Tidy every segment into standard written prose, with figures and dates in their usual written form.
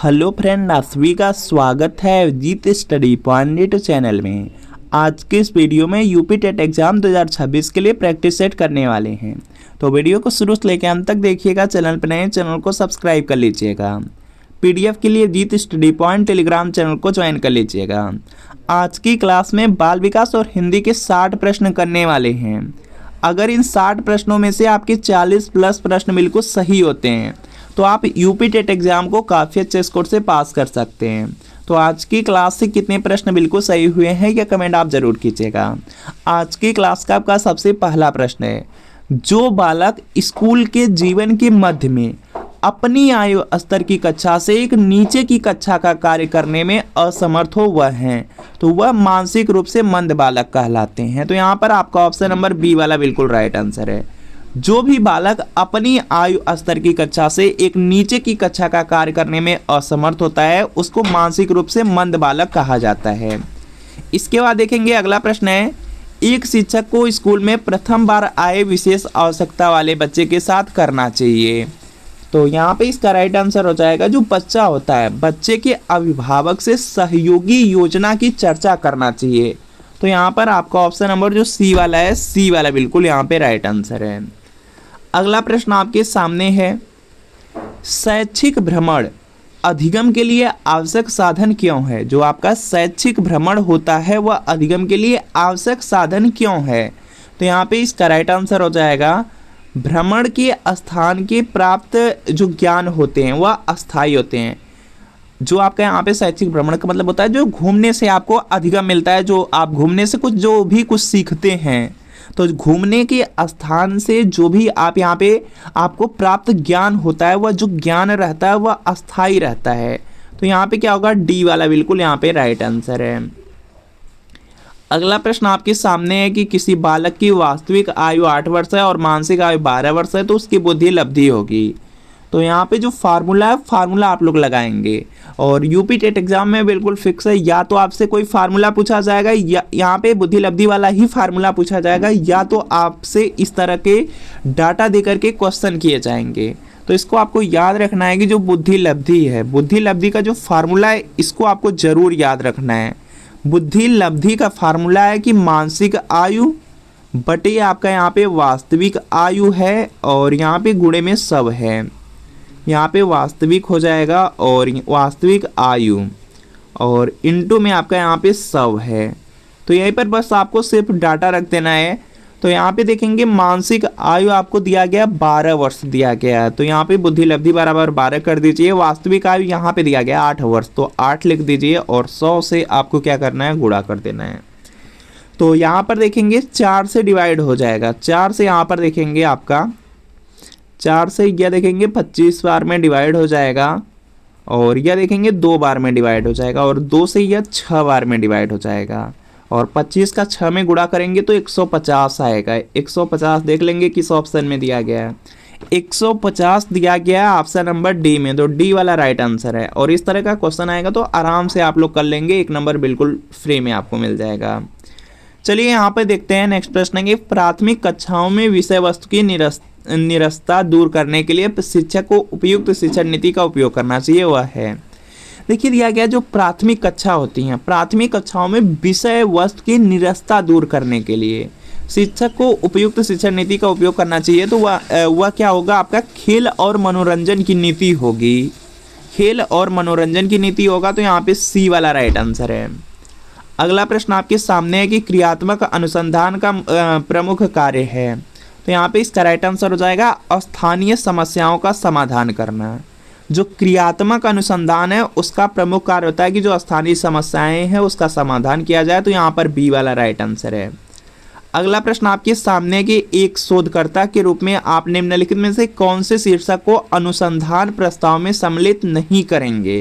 Hello friend, आप सभी का स्वागत है अभिजीत स्टडी पॉइंट चैनल में। आज के इस वीडियो में यूपी टेट एग्जाम 2026 के लिए प्रैक्टिस सेट करने वाले हैं। तो वीडियो को शुरू से लेकर अंत तक देखिएगा। चैनल पर नए चैनल को सब्सक्राइब कर लीजिएगा। पीडीएफ के लिए Abhijeet study point Telegram channel को ज्वाइन कर लीजिएगा। आज की क्लास में बाल विकास और हिंदी के 60 प्रश्न करने वाले हैं। अगर इन 60 प्रश्नों में से आपके 40 प्लस प्रश्न बिल्कुल सही होते हैं तो आप यूपी टेट एग्जाम को काफ़ी अच्छे स्कोर से पास कर सकते हैं। तो आज की क्लास से कितने प्रश्न बिल्कुल सही हुए हैं यह कमेंट आप जरूर कीजिएगा। आज की क्लास का आपका सबसे पहला प्रश्न है, जो बालक स्कूल के जीवन के मध्य में अपनी आयु स्तर की कक्षा से एक नीचे की कक्षा का कार्य करने में असमर्थ हो वह हैं, तो वह मानसिक रूप से मंद बालक कहलाते हैं। तो यहाँ पर आपका ऑप्शन नंबर बी वाला बिल्कुल राइट आंसर है। जो भी बालक अपनी आयु स्तर की कक्षा से एक नीचे की कक्षा का कार्य करने में असमर्थ होता है उसको मानसिक रूप से मंद बालक कहा जाता है। इसके बाद देखेंगे अगला प्रश्न है, एक शिक्षक को स्कूल में प्रथम बार आए विशेष आवश्यकता वाले बच्चे के साथ करना चाहिए। तो यहाँ पे इसका राइट आंसर हो जाएगा, जो बच्चा होता है बच्चे के अभिभावक से सहयोगी योजना की चर्चा करना चाहिए। तो यहाँ पर आपका ऑप्शन नंबर जो सी वाला है, सी वाला बिल्कुल यहाँ पे राइट आंसर है। अगला प्रश्न आपके सामने है, शैक्षिक भ्रमण अधिगम के लिए आवश्यक साधन क्यों है। जो आपका शैक्षिक भ्रमण होता है वह अधिगम के लिए आवश्यक साधन क्यों है। तो यहाँ पे इसका राइट आंसर हो जाएगा, भ्रमण के स्थान के प्राप्त जो ज्ञान होते हैं वह अस्थायी होते हैं। जो आपका यहाँ पे शैक्षिक भ्रमण का मतलब होता है जो घूमने से आपको अधिगम मिलता है, जो आप घूमने से कुछ सीखते हैं। तो घूमने के स्थान से जो भी आप यहाँ पे आपको प्राप्त ज्ञान होता है वह जो ज्ञान रहता है वह अस्थायी रहता है। तो यहाँ पे क्या होगा, डी वाला बिल्कुल यहाँ पे राइट आंसर है। अगला प्रश्न आपके सामने है कि किसी बालक की वास्तविक आयु 8 वर्ष है और मानसिक आयु 12 वर्ष है तो उसकी बुद्धि लब्धि होगी। तो यहाँ पे जो फार्मूला है फार्मूला आप लोग लगाएंगे और यूपी टेट एग्जाम में बिल्कुल फिक्स है, या तो आपसे कोई फार्मूला पूछा जाएगा या यहाँ पे बुद्धि लब्धि वाला ही फार्मूला पूछा जाएगा, या तो आपसे इस तरह के डाटा देकर के क्वेश्चन किए जाएंगे। तो इसको आपको याद रखना है कि जो बुद्धि लब्धि है, बुद्धि लब्धि का जो फार्मूला है इसको आपको जरूर याद रखना है। बुद्धि लब्धि का फार्मूला है कि मानसिक आयु बटे आपका यहाँ पे वास्तविक आयु है और यहाँ पे गुणे में सब है। यहाँ पे वास्तविक हो जाएगा और वास्तविक आयु और इनटू में आपका यहाँ पे सब है। तो यहीं पर बस आपको सिर्फ डाटा रख देना है। तो यहाँ पे देखेंगे मानसिक आयु आपको दिया गया 12 वर्ष दिया गया है, तो यहाँ पे बुद्धि लब्धि बराबर 12 कर दीजिए। वास्तविक आयु यहाँ पे दिया गया 8 वर्ष, तो 8 लिख दीजिए और 100 से आपको क्या करना है, गुणा कर देना है। तो यहाँ पर देखेंगे 4 से डिवाइड हो जाएगा। 4 से यहाँ पर देखेंगे आपका 4 से यह देखेंगे 25 बार में डिवाइड हो जाएगा और यह देखेंगे 2 बार में डिवाइड हो जाएगा और 2 से यह 6 बार में डिवाइड हो जाएगा और 25 का 6 में गुणा करेंगे तो 150 आएगा। 150 देख लेंगे किस ऑप्शन में दिया गया है, 150 दिया गया है ऑप्शन नंबर डी में, तो डी वाला राइट आंसर है। और इस तरह का क्वेश्चन आएगा तो आराम से आप लोग कर लेंगे, 1 नंबर बिल्कुल फ्री में आपको मिल जाएगा। चलिए यहाँ पे देखते हैं नेक्स्ट प्रश्न है कि प्राथमिक कक्षाओं में विषय वस्तु की निरस्ता दूर करने के लिए शिक्षक को उपयुक्त शिक्षण नीति का उपयोग करना चाहिए वह है। देखिए दिया गया जो प्राथमिक कक्षा होती हैं, प्राथमिक कक्षाओं में विषय वस्तु की निरस्ता दूर करने के लिए शिक्षक को उपयुक्त शिक्षण नीति का उपयोग करना चाहिए। तो वह क्या होगा, आपका खेल और मनोरंजन की नीति होगी। खेल और मनोरंजन की नीति होगा, तो यहाँ पे सी वाला राइट आंसर है। अगला प्रश्न आपके सामने है कि क्रियात्मक अनुसंधान का प्रमुख कार्य है। तो यहाँ पे इसका राइट आंसर हो जाएगा, स्थानीय समस्याओं का समाधान करना। जो क्रियात्मक अनुसंधान है उसका प्रमुख कार्य होता है कि जो स्थानीय समस्याएं हैं उसका समाधान किया जाए। तो यहाँ पर बी वाला राइट आंसर है। अगला प्रश्न आपके सामने है कि एक शोधकर्ता के रूप में आप निम्नलिखित में से कौन से शीर्षक को अनुसंधान प्रस्ताव में सम्मिलित नहीं करेंगे।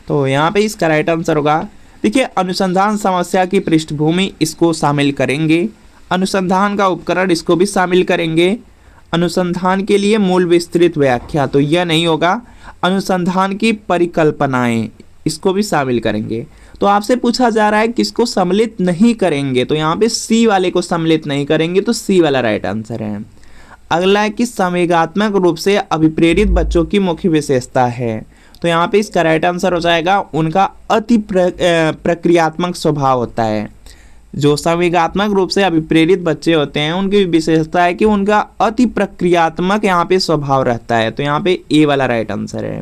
तो यहाँ पे इसका राइट आंसर होगा, देखिए अनुसंधान समस्या की पृष्ठभूमि इसको शामिल करेंगे, अनुसंधान का उपकरण इसको भी शामिल करेंगे, अनुसंधान के लिए मूल विस्तृत व्याख्या तो यह नहीं होगा, अनुसंधान की परिकल्पनाएं इसको भी शामिल करेंगे। तो आपसे पूछा जा रहा है किसको सम्मिलित नहीं करेंगे, तो यहाँ पे सी वाले को सम्मिलित नहीं करेंगे, तो सी वाला राइट आंसर है। अगला है कि संवेगात्मक रूप से अभिप्रेरित बच्चों की मुख्य विशेषता है। तो यहाँ पे इसका राइट आंसर हो जाएगा उनका अति प्रक्रियात्मक स्वभाव होता है। जो संवेगात्मक रूप से अभिप्रेरित बच्चे होते हैं उनकी विशेषता है कि उनका अति प्रक्रियात्मक यहाँ पे स्वभाव रहता है। तो यहाँ पे ए वाला राइट आंसर है।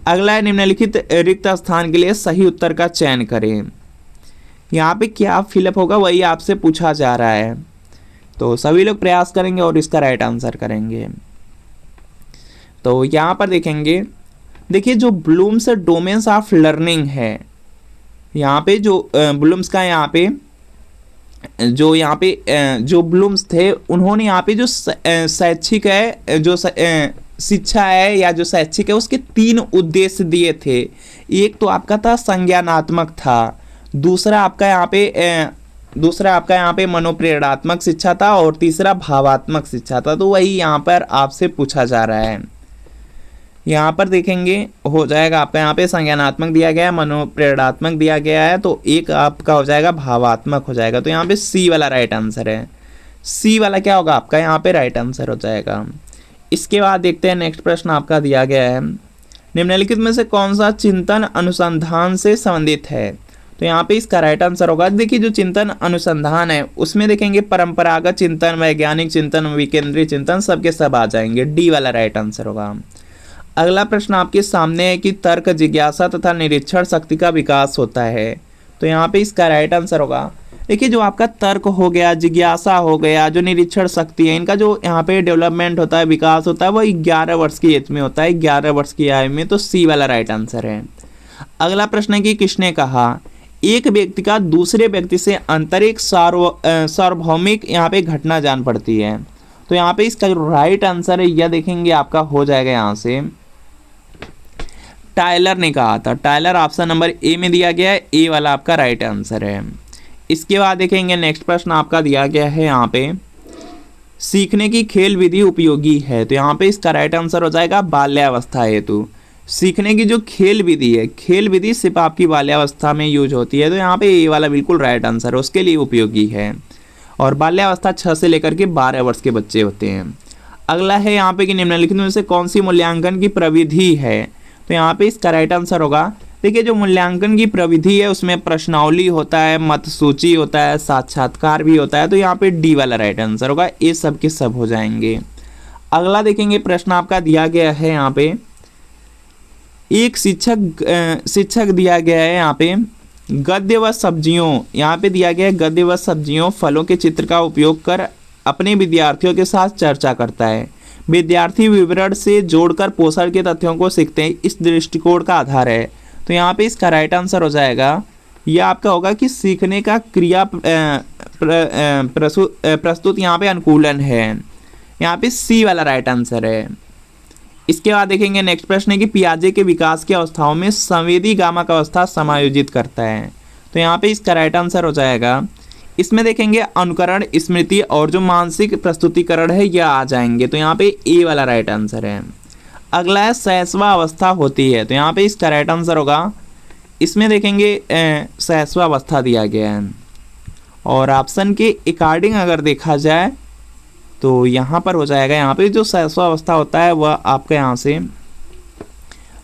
अगला है निम्नलिखित रिक्त स्थान के लिए सही उत्तर का चयन करें। यहाँ पे क्या फिलअप होगा वही आपसे पूछा जा रहा है, तो सभी लोग प्रयास करेंगे और इसका राइट आंसर करेंगे। तो यहाँ पर देखेंगे, देखिए जो ब्लूम्स डोमेन्स ऑफ लर्निंग है, यहाँ पे जो ब्लूम्स का यहाँ पे जो ब्लूम्स थे उन्होंने यहाँ पे जो शैक्षिक है, जो शिक्षा है या जो शैक्षिक है, उसके 3 उद्देश्य दिए थे। एक तो आपका था संज्ञानात्मक था, दूसरा आपका यहाँ पे मनोप्रेरणात्मक शिक्षा था और तीसरा भावात्मक शिक्षा था। तो वही यहाँ पर आपसे पूछा जा रहा है। यहाँ पर देखेंगे हो जाएगा आपका यहाँ पे संज्ञानात्मक दिया गया है, मनोप्रेरणात्मक दिया गया है, तो एक आपका हो जाएगा भावात्मक हो जाएगा। तो यहाँ पे सी वाला राइट आंसर है। सी वाला क्या होगा आपका यहाँ पे राइट आंसर हो जाएगा। इसके बाद देखते हैं नेक्स्ट प्रश्न आपका दिया गया है, निम्नलिखित में से कौन सा चिंतन अनुसंधान से संबंधित है। तो यहाँ पे इसका राइट आंसर होगा, देखिए जो चिंतन अनुसंधान है उसमें देखेंगे परंपरागत चिंतन, वैज्ञानिक चिंतन, विकेंद्रीय चिंतन, सबके सब आ जाएंगे। डी वाला राइट आंसर होगा। अगला प्रश्न आपके सामने है कि तर्क, जिज्ञासा तथा निरीक्षण शक्ति का विकास होता है। तो यहाँ पे इसका राइट आंसर होगा, देखिए जो आपका तर्क हो गया, जिज्ञासा हो गया, जो निरीक्षण शक्ति है, इनका जो यहाँ पे डेवलपमेंट होता है, विकास होता है, वो 11 वर्ष की एज में होता है, 11 वर्ष की आयु में। तो सी वाला राइट आंसर है। अगला प्रश्न है कि किसने कहा एक व्यक्ति का दूसरे व्यक्ति से आंतरिक सार्वभौमिक यहाँ पे घटना जान पड़ती है। तो यहाँ पे इसका जो राइट आंसर है यह देखेंगे आपका हो जाएगा यहाँ से टायलर ने कहा था। टायलर ऑप्शन नंबर ए में दिया गया है, ए वाला आपका राइट आंसर है। इसके बाद देखेंगे नेक्स्ट प्रश्न आपका दिया गया है यहाँ पे, सीखने की खेल विधि उपयोगी है। तो यहाँ पे इसका राइट आंसर हो जाएगा बाल्यावस्था हेतु। सीखने की जो खेल विधि है, खेल विधि सिर्फ आपकी बाल्यावस्था में यूज होती है। तो यहाँ पे ए वाला बिल्कुल राइट आंसर है, उसके लिए उपयोगी है। और बाल्यावस्था 6 से लेकर के 12 वर्ष के बच्चे होते हैं। अगला है यहाँ पे कि निम्नलिखित में से कौन सी मूल्यांकन की प्रविधि है। तो यहाँ पे इसका राइट आंसर होगा, देखिए जो मूल्यांकन की प्रविधि है उसमें प्रश्नावली होता है, मत सूची होता है, साक्षात्कार भी होता है। तो यहाँ पे डी वाला राइट आंसर होगा, ये सब के सब हो जाएंगे। अगला देखेंगे प्रश्न आपका दिया गया है यहाँ पे, एक शिक्षक दिया गया है यहाँ पे गद्य व सब्जियों, यहाँ पे दिया गया है गद्य व सब्जियों फलों के चित्र का उपयोग कर अपने विद्यार्थियों के साथ चर्चा करता है। विद्यार्थी विवरण से जोड़कर पोषण के तथ्यों को सीखते हैं, इस दृष्टिकोण का आधार है। तो यहाँ पे इसका राइट आंसर हो जाएगा, यह आपका होगा कि सीखने का क्रिया प्रस्तुत यहाँ पे अनुकूलन है। यहाँ पे सी वाला राइट आंसर है। इसके बाद देखेंगे नेक्स्ट प्रश्न है कि पियाजे के विकास की अवस्थाओं में संवेदी गामक अवस्था समायोजित करता है। तो यहाँ पे इसका राइट आंसर हो जाएगा, इसमें देखेंगे अनुकरण, स्मृति और जो मानसिक प्रस्तुतिकरण है यह आ जाएंगे। तो यहाँ पे ए वाला राइट आंसर है। अगला है शैशवा अवस्था होती है। तो यहाँ पे इसका राइट आंसर होगा, इसमें देखेंगे शैशवा अवस्था दिया गया है। और ऑप्शन के अकॉर्डिंग अगर देखा जाए तो यहाँ पर हो जाएगा, यहाँ पे जो शैशवा अवस्था होता है वह आपका यहाँ से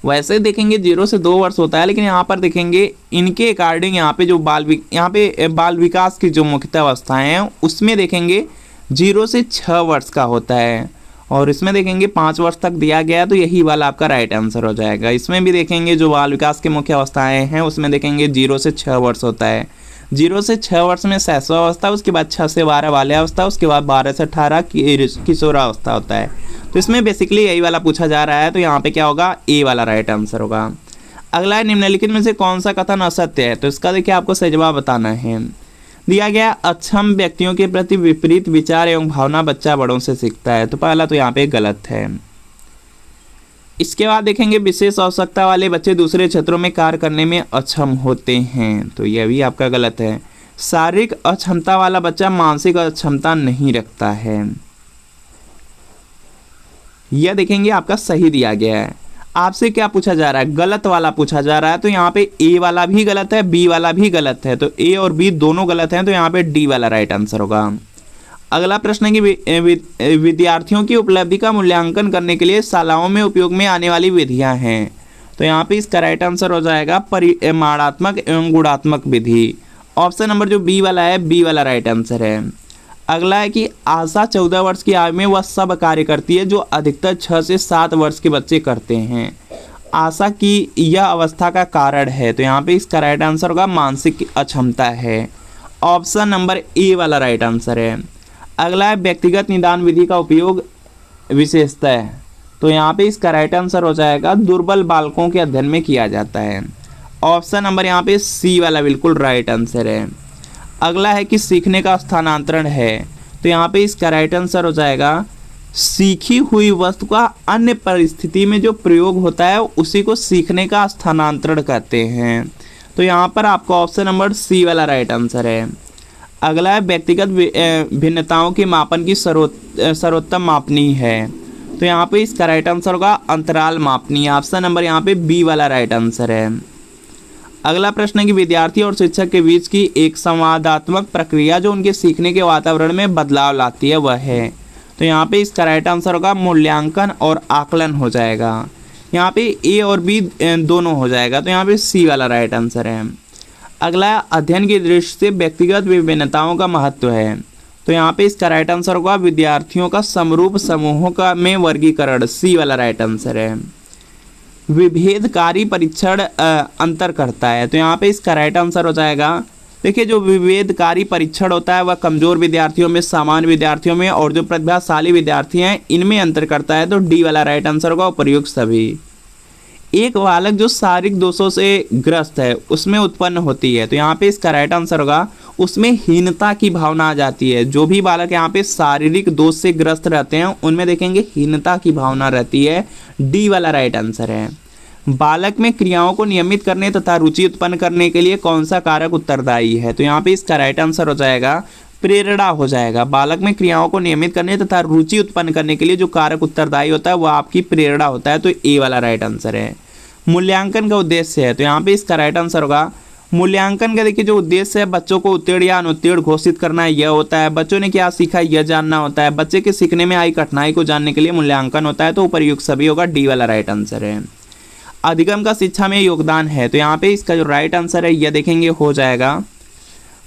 वैसे देखेंगे 0 से 2 वर्ष होता है, लेकिन यहाँ पर देखेंगे इनके अकॉर्डिंग यहाँ पे जो बाल विकास की जो मुख्यतः अवस्थाएं हैं उसमें देखेंगे 0 से 6 वर्ष का होता है। और इसमें देखेंगे 5 वर्ष तक दिया गया है, तो यही वाला आपका राइट आंसर हो जाएगा। इसमें भी देखेंगे जो बाल विकास की मुख्य अवस्थाएं हैं उसमें देखेंगे 0 से 6 वर्ष होता है। 0 से 6 वर्ष में शैशव अवस्था, उसके बाद 6 से 12 बाल्यावस्था, उसके बाद 12 से 18 किशोरावस्था होता है। तो इसमें बेसिकली यही वाला पूछा जा रहा है। तो यहाँ पे क्या होगा, ए वाला राइट आंसर होगा। अगला है निम्नलिखित में से कौन सा कथन असत्य है। तो इसका देखिए आपको सही जवाब बताना है। दिया गया अक्षम व्यक्तियों के प्रति विपरीत विचार एवं भावना बच्चा बड़ों से सीखता है। तो पहला तो यहाँ पे गलत है। इसके बाद देखेंगे विशेष आवश्यकता वाले बच्चे दूसरे क्षेत्रों में कार्य करने में अक्षम होते हैं। तो यह भी आपका गलत है। शारीरिक अक्षमता वाला बच्चा मानसिक अक्षमता नहीं रखता है। यह देखेंगे आपका सही दिया गया है। आपसे क्या पूछा जा रहा है, गलत वाला पूछा जा रहा है। तो यहाँ पे ए वाला भी गलत है, बी वाला भी गलत है। तो ए और बी दोनों गलत हैं। तो यहाँ पे डी वाला राइट आंसर होगा। अगला प्रश्न है कि विद्यार्थियों की उपलब्धि का मूल्यांकन करने के लिए शालाओं में उपयोग में आने वाली विधियां हैं। तो यहाँ पे इसका राइट आंसर हो जाएगा परिमाणात्मक एवं गुणात्मक विधि। ऑप्शन नंबर जो बी वाला है, बी वाला राइट आंसर है। अगला है कि आशा 14 वर्ष की आयु में वह सब कार्य करती है जो अधिकतर 6 से 7 वर्ष के बच्चे करते हैं। आशा की यह अवस्था का कारण है, तो यहाँ पे इसका राइट आंसर होगा मानसिक अक्षमता है। ऑप्शन नंबर ए वाला राइट आंसर है। अगला है व्यक्तिगत निदान विधि का उपयोग विशेषता है, तो यहाँ पे इसका राइट आंसर हो जाएगा दुर्बल बालकों के अध्ययन में किया जाता है। ऑप्शन नंबर यहाँ पे सी वाला बिल्कुल राइट आंसर है। अगला है कि सीखने का स्थानांतरण है, तो यहाँ पे इसका राइट आंसर हो जाएगा सीखी हुई वस्तु का अन्य परिस्थिति में जो प्रयोग होता है उसी को सीखने का स्थानांतरण कहते हैं। तो यहाँ पर आपका ऑप्शन नंबर सी वाला राइट आंसर है। अगला है व्यक्तिगत भिन्नताओं के मापन की सर्वोत्तम मापनी है, तो यहाँ पे इसका राइट आंसर होगा अंतराल मापनी। ऑप्शन नंबर यहाँ पे बी वाला राइट आंसर है। अगला प्रश्न है कि विद्यार्थी और शिक्षक के बीच की एक संवादात्मक प्रक्रिया जो उनके सीखने के वातावरण में बदलाव लाती है वह है, तो यहाँ पे इसका राइट आंसर होगा मूल्यांकन और आकलन हो जाएगा। यहाँ पे ए और बी दोनों हो जाएगा, तो यहाँ पे सी वाला राइट आंसर है। अगला अध्ययन की दृष्टि से व्यक्तिगत विभिन्नताओं का महत्व है, तो यहाँ पे इसका राइट आंसर होगा विद्यार्थियों का समरूप समूहों का में वर्गीकरण। सी वाला राइट आंसर है। विभेदकारी परीक्षण अंतर करता है, तो यहाँ पे इसका राइट आंसर हो जाएगा, देखिए जो विभेदकारी परीक्षण होता है वह कमजोर विद्यार्थियों में, सामान्य विद्यार्थियों में और जो प्रतिभाशाली विद्यार्थी हैं इनमें अंतर करता है, तो डी वाला राइट आंसर होगा उपर्युक्त सभी। एक बालक जो शारीरिक दोषों से ग्रस्त है उसमें उत्पन्न होती है, तो यहाँ पे इसका राइट आंसर होगा उसमें हीनता की भावना आ जाती है। जो भी बालक यहाँ पे शारीरिक दोष से ग्रस्त रहते हैं उनमें देखेंगे हीनता की भावना रहती है। डी वाला राइट आंसर है। बालक में क्रियाओं को नियमित करने तथा रुचि उत्पन्न करने के लिए कौन सा कारक उत्तरदायी है, तो यहाँ पे इसका राइट आंसर हो जाएगा प्रेरणा हो जाएगा। बालक में क्रियाओं को नियमित करने तथा रुचि उत्पन्न करने के लिए जो कारक उत्तरदायी होता है वह आपकी प्रेरणा होता है, तो ए वाला राइट आंसर है। मूल्यांकन का उद्देश्य है, तो यहाँ पे इसका राइट आंसर होगा मूल्यांकन का देखिए जो उद्देश्य है बच्चों को उत्तीर्ण या अनुत्तीर्ण घोषित करना यह होता है। बच्चों ने क्या सीखा यह जानना होता है। बच्चे के सीखने में आई कठिनाई को जानने के लिए मूल्यांकन होता है, तो उपर्युक्त सभी होगा। डी वाला राइट आंसर है। अधिगम का शिक्षा में योगदान है, तो यहाँ पे इसका जो राइट आंसर है यह देखेंगे हो जाएगा।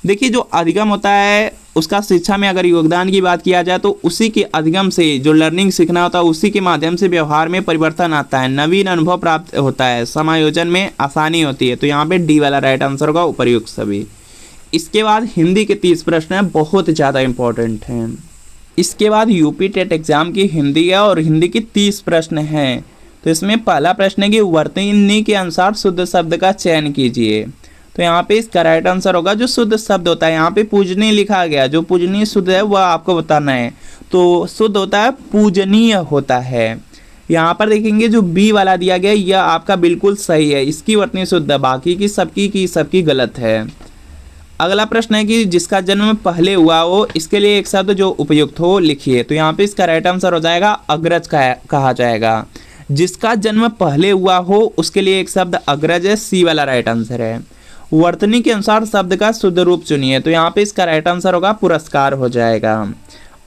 देखिए जो अधिगम होता है उसका शिक्षा में अगर योगदान की बात किया जाए तो उसी के अधिगम से जो लर्निंग सीखना होता है उसी के माध्यम से व्यवहार में परिवर्तन आता है, नवीन अनुभव प्राप्त होता है, समायोजन में आसानी होती है, तो यहाँ पे डी वाला राइट आंसर होगा उपर्युक्त सभी। इसके बाद हिंदी के 30 प्रश्न हैं, बहुत ज़्यादा इंपॉर्टेंट हैं। इसके बाद यूपी टेट एग्जाम की हिंदी है और हिंदी की 30 प्रश्न हैं। तो इसमें पहला प्रश्न है कि वर्तनी के अनुसार शुद्ध शब्द का चयन कीजिए, तो यहाँ पे इसका राइट आंसर होगा जो शुद्ध शब्द होता है, यहाँ पे पूजनीय लिखा गया, जो पूजनीय शुद्ध है वह आपको बताना है, तो शुद्ध होता है पूजनीय होता है। यहाँ पर देखेंगे जो बी वाला दिया गया यह आपका बिल्कुल सही है, इसकी वर्तनी शुद्ध है, बाकी की सबकी गलत है। अगला प्रश्न है कि जिसका जन्म पहले हुआ हो इसके लिए एक शब्द जो उपयुक्त हो लिखिए, तो यहाँ पे इसका राइट आंसर हो जाएगा अग्रज कहा जाएगा। जिसका जन्म पहले हुआ हो उसके लिए एक शब्द अग्रज है, सी वाला राइट आंसर है। वर्तनी के अनुसार शब्द का शुद्ध रूप चुनिए, तो यहाँ पे इसका राइट आंसर होगा पुरस्कार हो जाएगा।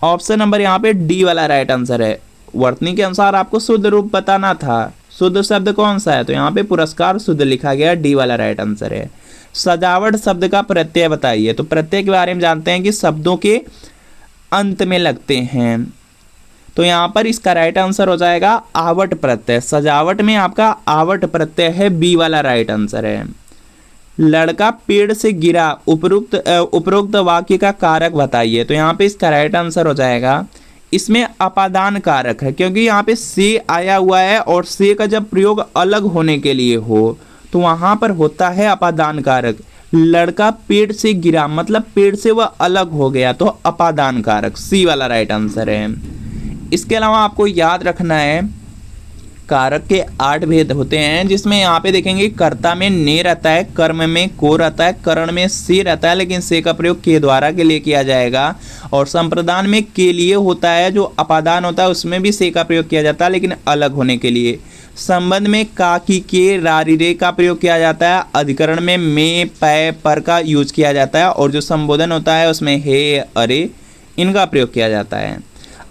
ऑप्शन नंबर यहाँ पे डी वाला राइट आंसर है। वर्तनी के अनुसार आपको शुद्ध रूप बताना था, शुद्ध शब्द कौन सा है, तो यहाँ पे पुरस्कार शुद्ध लिखा गया, डी वाला राइट आंसर है। सजावट शब्द का प्रत्यय बताइए, तो प्रत्यय के बारे में जानते हैं कि शब्दों के अंत में लगते हैं, तो यहाँ पर इसका राइट आंसर हो जाएगा आवट प्रत्यय। सजावट में आपका आवट प्रत्यय है, बी वाला राइट आंसर है। लड़का पेड़ से गिरा, उपरोक्त वाक्य का कारक बताइए, तो यहाँ पे इसका राइट आंसर हो जाएगा इसमें अपादान कारक है, क्योंकि यहाँ पे से आया हुआ है और से का जब प्रयोग अलग होने के लिए हो तो वहाँ पर होता है अपादान कारक। लड़का पेड़ से गिरा मतलब पेड़ से वह अलग हो गया, तो अपादान कारक, सी वाला राइट आंसर है। इसके अलावा आपको याद रखना है कारक के 8 भेद होते हैं, जिसमें यहाँ पे देखेंगे कर्ता में ने रहता है, कर्म में को रहता है, करण में से रहता है, लेकिन से का प्रयोग के द्वारा के लिए किया जाएगा, और संप्रदान में के लिए होता है, जो अपादान होता है उसमें भी से का प्रयोग किया जाता है लेकिन अलग होने के लिए। संबंध में का की के रारी रे का प्रयोग किया जाता है, अधिकरण में पै पर का यूज किया जाता है, और जो संबोधन होता है उसमें हे अरे इनका प्रयोग किया जाता है।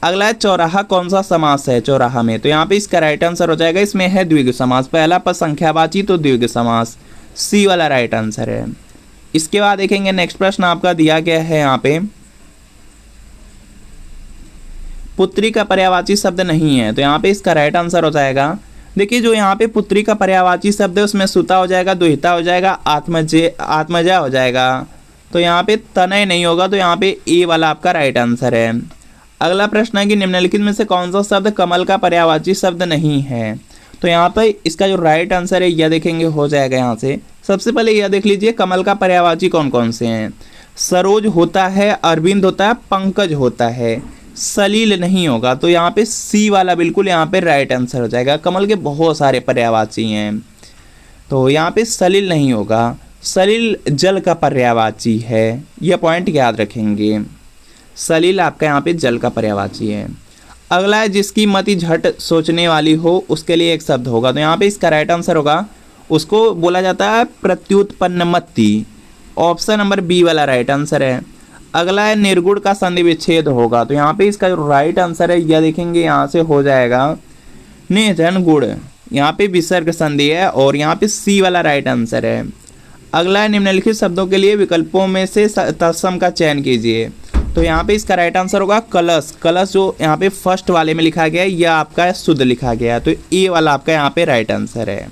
अगला है चौराहा कौन सा समास है चौराहा में, तो यहाँ पे इसका राइट आंसर हो जाएगा, इसमें है द्विगु समास, पहला पद संख्यावाची तो द्विगु समास, सी वाला राइट आंसर है। इसके बाद देखेंगे नेक्स्ट प्रश्न आपका दिया गया है यहाँ पे, पुत्री का पर्यायवाची शब्द नहीं है, तो यहाँ पे इसका राइट आंसर हो जाएगा, देखिए जो यहाँ पे पुत्री का पर्यायवाची शब्द है उसमें सुता हो जाएगा, दुहिता हो जाएगा, आत्मजा हो जाएगा, तो यहाँ पे तनय नहीं होगा, तो यहाँ पे ए वाला आपका राइट आंसर है। अगला प्रश्न है कि निम्नलिखित में से कौन सा शब्द कमल का पर्यायवाची शब्द नहीं है, तो यहाँ पे इसका जो राइट आंसर है यह देखेंगे हो जाएगा यहाँ से। सबसे पहले यह देख लीजिए कमल का पर्यायवाची कौन कौन से हैं, सरोज होता है, अरविंद होता है, पंकज होता है, सलील नहीं होगा, तो यहाँ पे सी वाला बिल्कुल यहाँ पे राइट आंसर हो जाएगा। कमल के बहुत सारे पर्यायवाची हैं, तो यहाँ पे सलील नहीं होगा, सलील जल का पर्यायवाची है, यह पॉइंट याद रखेंगे, सलील आपका यहाँ पे जल का पर्यायवाची है। अगला है जिसकी मति झट सोचने वाली हो उसके लिए एक शब्द होगा, तो यहाँ पे इसका राइट आंसर होगा, उसको बोला जाता है प्रत्युत्पन्न मति, ऑप्शन नंबर बी वाला राइट आंसर है। अगला है निर्गुण का संधि विच्छेद होगा, तो यहाँ पे इसका जो राइट आंसर है यह देखेंगे यहाँ से हो जाएगा निर्धन गुण, यहाँ पे विसर्ग संधि है और यहाँ पे सी वाला राइट आंसर है। अगला है निम्नलिखित शब्दों के लिए विकल्पों में से तत्सम का चयन कीजिए, तो यहाँ पे इसका राइट आंसर होगा कलश, कलश जो यहाँ पे फर्स्ट वाले में लिखा गया है यह आपका शुद्ध लिखा गया है, तो ए वाला आपका यहाँ पे राइट आंसर है।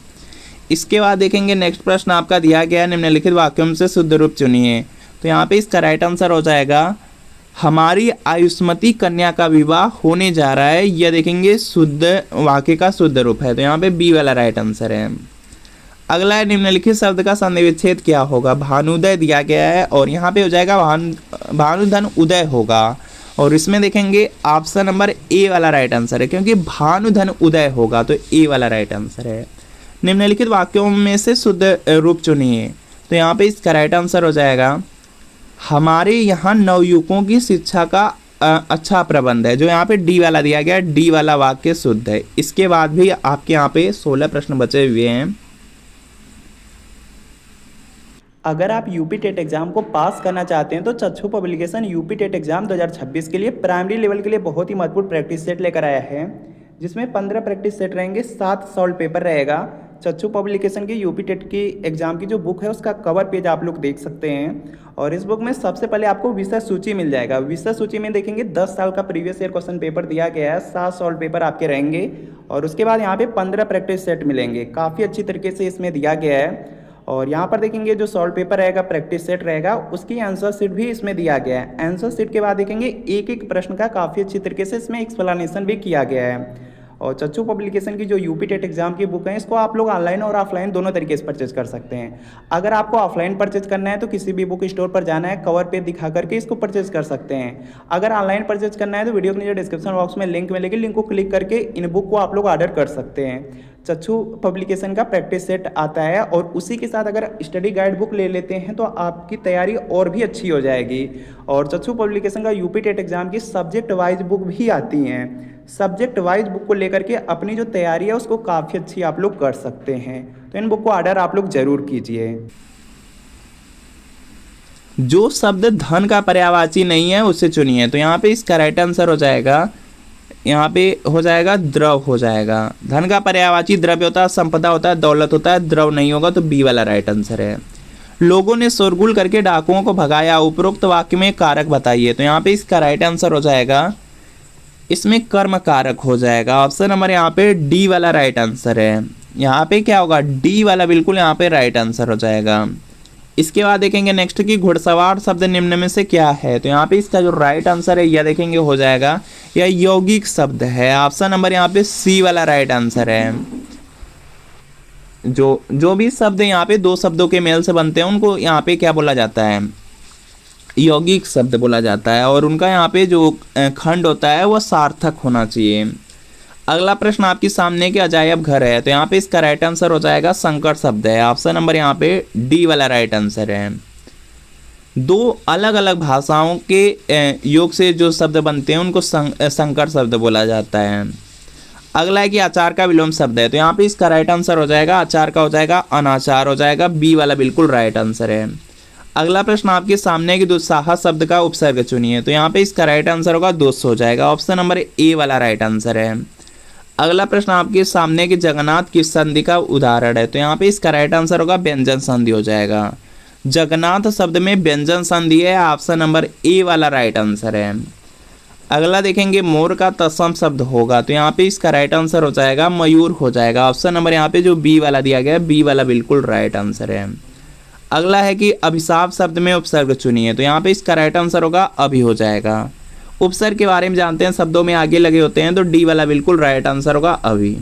इसके बाद देखेंगे नेक्स्ट प्रश्न आपका दिया गया है निम्नलिखित वाक्यों से शुद्ध रूप चुनिए, तो यहाँ पे इसका राइट आंसर हो जाएगा हमारी आयुष्मती कन्या का विवाह होने जा रहा है, यह देखेंगे शुद्ध वाक्य का शुद्ध रूप है, तो यहाँ पे बी वाला राइट आंसर है। अगला है निम्नलिखित शब्द का संधि विच्छेद क्या होगा, भानुदय दिया गया है और यहाँ पे हो जाएगा भानुधन उदय होगा, और इसमें देखेंगे ऑप्शन नंबर ए वाला राइट आंसर है, क्योंकि भानुधन उदय होगा तो ए वाला राइट आंसर है। निम्नलिखित वाक्यों में से शुद्ध रूप चुनिए, तो यहाँ पे इसका राइट आंसर हो जाएगा हमारे यहाँ नवयुवकों की शिक्षा का अच्छा प्रबंध है, जो यहाँ पे डी वाला दिया गया, डी वाला वाक्य शुद्ध है। इसके बाद भी आपके यहाँ पे 16 प्रश्न बचे हुए हैं। अगर आप यूपी टेट एग्जाम को पास करना चाहते हैं तो चक्षु पब्लिकेशन यूपी टेट एग्जाम 2026 के लिए प्राइमरी लेवल के लिए बहुत ही महत्वपूर्ण प्रैक्टिस सेट लेकर आया है, जिसमें 15 प्रैक्टिस सेट रहेंगे, 7 सॉल्व पेपर रहेगा। चक्षु पब्लिकेशन की यूपी टेट की एग्जाम की जो बुक है उसका कवर पेज आप लोग देख सकते हैं, और इस बुक में सबसे पहले आपको विषय सूची मिल जाएगा। विषय सूची में देखेंगे 10 साल का प्रीवियस ईयर क्वेश्चन पेपर दिया गया है, 7 सॉल्व पेपर आपके रहेंगे, और उसके बाद यहाँ पे 15 प्रैक्टिस सेट मिलेंगे, काफ़ी अच्छी तरीके से इसमें दिया गया है। और यहाँ पर देखेंगे जो सॉल्व पेपर रहेगा, प्रैक्टिस सेट रहेगा, उसकी आंसर शीट भी इसमें दिया गया है। आंसर शीट के बाद देखेंगे एक एक प्रश्न का काफ़ी अच्छी तरीके से इसमें एक्सप्लेनेशन भी किया गया है। और चक्षु पब्लिकेशन की जो यूपी टेट एग्जाम की बुक है, इसको आप लोग ऑनलाइन और ऑफलाइन दोनों तरीके से परचेज कर सकते हैं। अगर आपको ऑफलाइन परचेज करना है तो किसी भी बुक स्टोर पर जाना है, कवर पे दिखा करके इसको परचेज कर सकते हैं। अगर ऑनलाइन परचेज करना है तो वीडियो के नीचे डिस्क्रिप्शन बॉक्स में लिंक मिलेगी, लिंक को क्लिक करके इन बुक को आप लोग ऑर्डर कर सकते हैं। चक्षु पब्लिकेशन का प्रैक्टिस सेट आता है, और उसी के साथ अगर स्टडी गाइड बुक ले लेते हैं तो आपकी तैयारी और भी अच्छी हो जाएगी। और चक्षु पब्लिकेशन का यूपी टेट एग्जाम की सब्जेक्ट वाइज बुक भी आती हैं, सब्जेक्ट वाइज बुक को लेकर के अपनी जो तैयारी है उसको काफ़ी अच्छी आप लोग कर सकते हैं। तो इन बुक को ऑर्डर आप लोग जरूर कीजिए। जो शब्द धन का पर्यायवाची नहीं है उससे चुनिए, तो यहाँ पे इसका राइट आंसर हो जाएगा, यहाँ पे हो जाएगा द्रव हो जाएगा। धन का पर्यायवाची द्रव्य होता है, संपदा होता है, दौलत होता है, द्रव नहीं होगा, तो बी वाला राइट आंसर है। लोगों ने शोरगुल करके डाकुओं को भगाया, उपरोक्त वाक्य में कारक बताइए, तो यहाँ पे इसका राइट आंसर हो जाएगा, इसमें कर्म कारक हो जाएगा। ऑप्शन नंबर यहाँ पे डी वाला राइट आंसर है। यहाँ पे क्या होगा, डी वाला बिल्कुल यहाँ पे राइट आंसर हो जाएगा। इसके बाद देखेंगे नेक्स्ट की घुड़सवार शब्द निम्न में से क्या है, तो यहाँ पे इसका जो राइट आंसर है यह देखेंगे हो जाएगा, यह यौगिक शब्द है। ऑप्शन नंबर यहाँ पे सी वाला राइट आंसर है। जो भी शब्द यहाँ पे दो शब्दों के मेल से बनते हैं उनको यहाँ पे क्या बोला जाता है, यौगिक शब्द बोला जाता है, और उनका यहाँ पे जो खंड होता है वह सार्थक होना चाहिए। अगला प्रश्न आपके सामने के अजायब घर है, तो यहाँ पे इसका राइट आंसर हो जाएगा संकर शब्द है। ऑप्शन नंबर यहाँ पे डी वाला राइट आंसर है। दो अलग अलग भाषाओं के योग से जो शब्द बनते हैं उनको संकर शब्द बोला जाता है। अगला है कि आचार का विलोम शब्द है, तो यहाँ पे इसका राइट आंसर हो जाएगा, आचार का हो जाएगा अनाचार हो जाएगा, बी वाला बिल्कुल राइट आंसर है। अगला प्रश्न आपके सामने कि दुस्साहस शब्द का उपसर्ग चुनिए। तो यहाँ पे इसका राइट आंसर होगा दुस्स हो जाएगा, ऑप्शन नंबर ए वाला राइट आंसर है। अगला प्रश्न आपके सामने कि जगन्नाथ किस संधि का उदाहरण है। तो यहाँ पे इसका राइट आंसर होगा व्यंजन संधि हो जाएगा। जगन्नाथ शब्द में व्यंजन संधि है, ऑप्शन नंबर ए वाला राइट आंसर है। अगला देखेंगे मोर का तत्सम शब्द होगा। तो यहाँ पे इसका राइट आंसर हो जाएगा मयूर हो जाएगा, ऑप्शन नंबर यहाँ पे जो बी वाला दिया गया है, बी वाला बिल्कुल राइट आंसर है। अगला है कि अभिशाप शब्द में उपसर्ग चुनिए। तो यहाँ पे इसका राइट आंसर होगा अभि हो जाएगा। उपसर्ग के बारे में जानते हैं, शब्दों में आगे लगे होते हैं, तो डी वाला बिल्कुल राइट आंसर होगा अभि।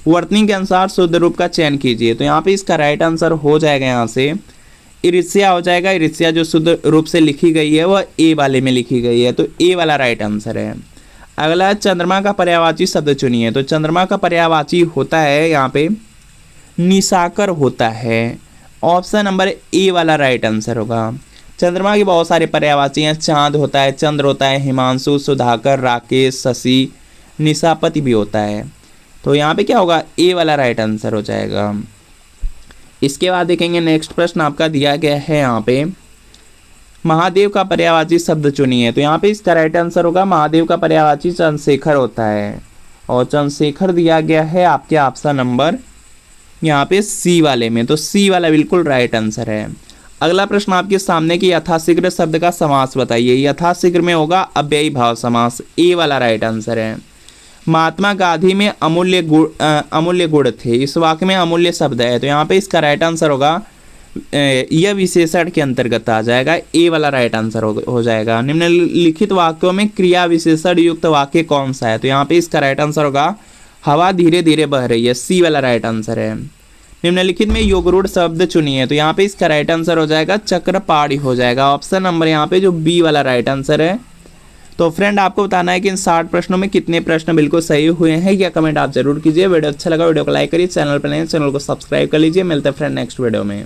वर्तनी के अनुसार शुद्ध रूप का चयन कीजिए। तो यहाँ पे इसका राइट आंसर हो जाएगा यहाँ से ईर्ष्या हो जाएगा। ईर्ष्या जो शुद्ध रूप से लिखी गई है वह ए वाले में लिखी गई है, तो ए वाला राइट आंसर है। अगला चंद्रमा का पर्यायवाची शब्द चुनिए। तो चंद्रमा का पर्यायवाची होता है यहाँ पे निशाकर होता है, ऑप्शन नंबर ए वाला राइट आंसर होगा। चंद्रमा के बहुत सारे पर्यायवाची हैं, चांद होता है, चंद्र होता है, हिमांशु, सुधाकर, राकेश, शशि, निशापति भी होता है। तो यहाँ पे क्या होगा, ए वाला राइट आंसर हो जाएगा। इसके बाद देखेंगे नेक्स्ट प्रश्न आपका दिया गया है यहाँ पे महादेव का पर्यायवाची शब्द चुनिए। तो यहाँ पे इसका राइट आंसर होगा महादेव का पर्यायवाची चंद्रशेखर होता है, और चंद्रशेखर दिया गया है आपके ऑप्शन नंबर यहाँ पे सी वाले में, तो सी वाला बिल्कुल राइट आंसर है। अगला प्रश्न आपके सामने कि यथाशीघ्र शब्द का समास बताइए। यथाशीघ्र में होगा अव्ययी भाव समास, ए वाला राइट आंसर है। महात्मा गांधी में अमूल्य गुण थे, इस वाक्य में अमूल्य शब्द है, तो यहाँ पे इसका राइट आंसर होगा यह विशेषण के अंतर्गत आ जाएगा, ए वाला राइट आंसर हो जाएगा। निम्नलिखित वाक्यों में क्रिया विशेषण युक्त वाक्य कौन सा है। तो यहाँ पे इसका राइट आंसर होगा हवा धीरे धीरे बह रही है, सी वाला राइट आंसर है। निम्नलिखित में योगरूढ़ शब्द चुनिए। तो यहाँ पे इसका राइट आंसर हो जाएगा चक्रपाणी हो जाएगा, ऑप्शन नंबर यहाँ पे जो बी वाला राइट आंसर है। तो फ्रेंड आपको बताना है कि इन 60 प्रश्नों में कितने प्रश्न बिल्कुल सही हुए हैं, या कमेंट आप जरूर कीजिए। वीडियो अच्छा लगा वीडियो को लाइक करिए, चैनल पर नए चैनल को सब्सक्राइब कर लीजिए। मिलते हैं फ्रेंड नेक्स्ट वीडियो में।